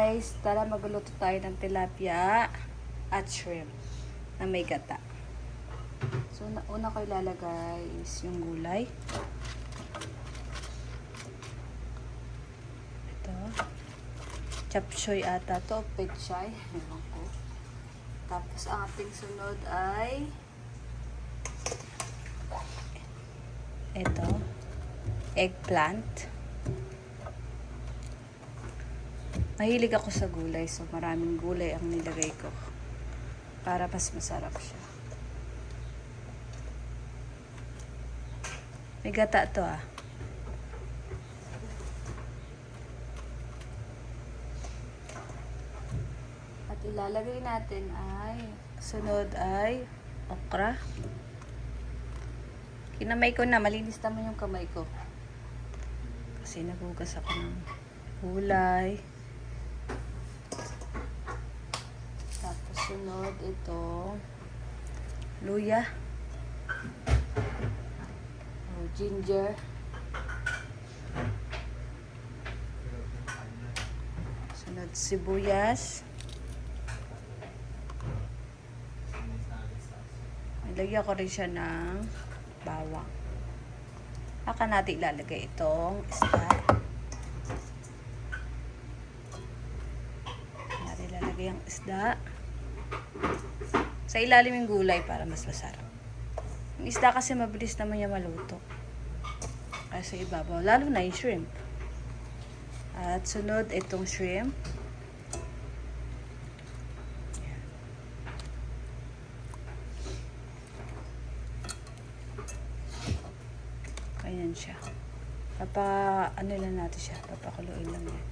guys, tara magluluto tayo ng tilapia at shrimp na may gata. So, una ko ilalagay is yung gulay. Ito. Chapchoy ata to, pechay. Ewan ko. Tapos, ang ating sunod ay ito. Eggplant. Mahilig ako sa gulay, so maraming gulay ang nilagay ko para mas masarap siya. May gata to ah. At ilalagay natin ay, sunod ay okra. Kinamay ko na, malinis naman yung kamay ko. Kasi nagugas ako ng gulay. Tapos sunod ito, luya. Ginger. Sunod sibuyas. Ilagyan ko rin siya ng bawang. Saka natin ilalagay itong isda. Natin ilalagay ang isda. Sa ilalim yung gulay para mas masarap. Yung isda kasi mabilis naman niya maluto. Kasi ibabaw, lalo na yung shrimp. At sunod itong shrimp. Ayan siya. Ano lang natin siya, papakuluin lang yan.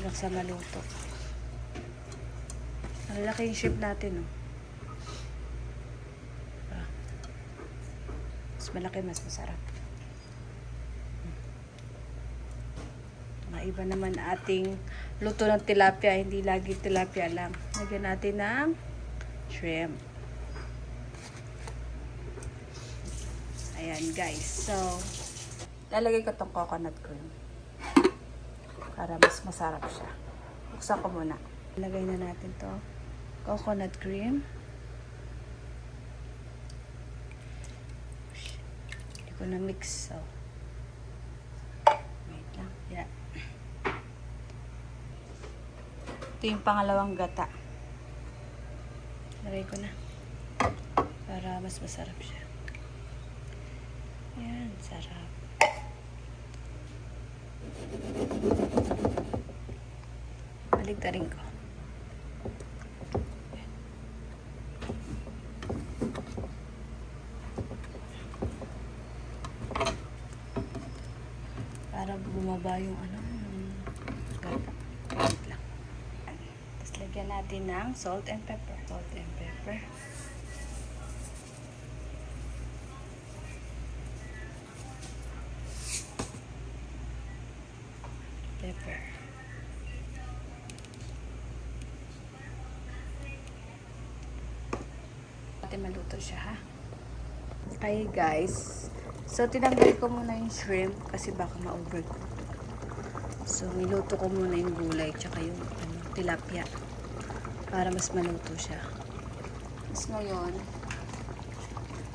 Hanggang sa maluto. Malalaki yung shrimp natin, oh. Mas malaki, mas masarap. Iba naman ating luto ng tilapia, hindi lagi tilapia lang. Lagyan natin ng shrimp. Ayan guys. So, lalagay ko tong coconut cream para mas masarap siya. Buksan ko muna. Lagay na natin to coconut cream. Hindi ko na mix. So, wait lang. Yeah. Ito yung pangalawang gata. Lagay ko na. Para mas masarap siya. Ayan, sarap. Baligtarin ko. Para bumaba yung ano, gata. Wait lang. Tapos lagyan natin ng salt and pepper. Salt and pepper. Pepper. Pati maluto siya, ha? Okay, guys. So, tinanggal ko muna yung shrimp kasi baka ma-overcook. So, niluto ko muna yung gulay tsaka yung tilapia para mas maluto siya. Tapos ngayon,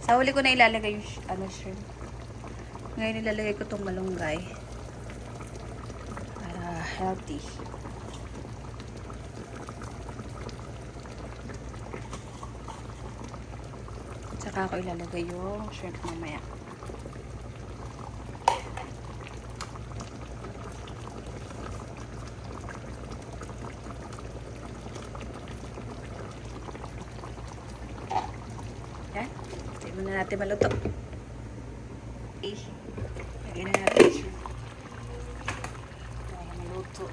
sa huli ko na ilalagay yung shrimp. Ngayon ilalagay ko itong malunggay para healthy. Tsaka ako ilalagay yung shrimp mamaya. Yan. Hindi muna natin maluto. Okay. Lagyan na natin yung shrimp. Para maluto.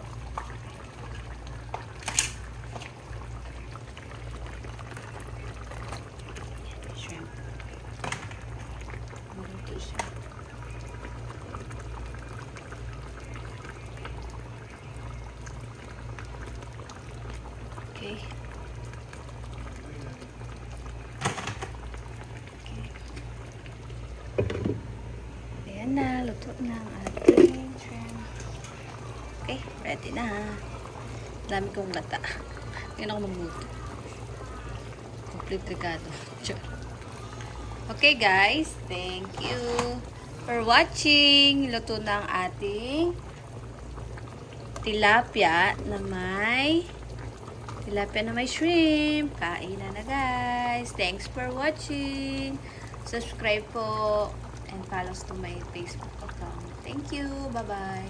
Shrimp. Maluto siya. Okay. Ayan na, luto na ang ating shrimp. Okay, ready na. Dami kong gata. Ngayon ako magluto. Complete Ricardo. Sure. Okay guys, thank you for watching. Luto na ang ating tilapia na may shrimp. Kain na guys. Thanks for watching. Subscribe po and follow us to my Facebook account. Thank you. Bye-bye.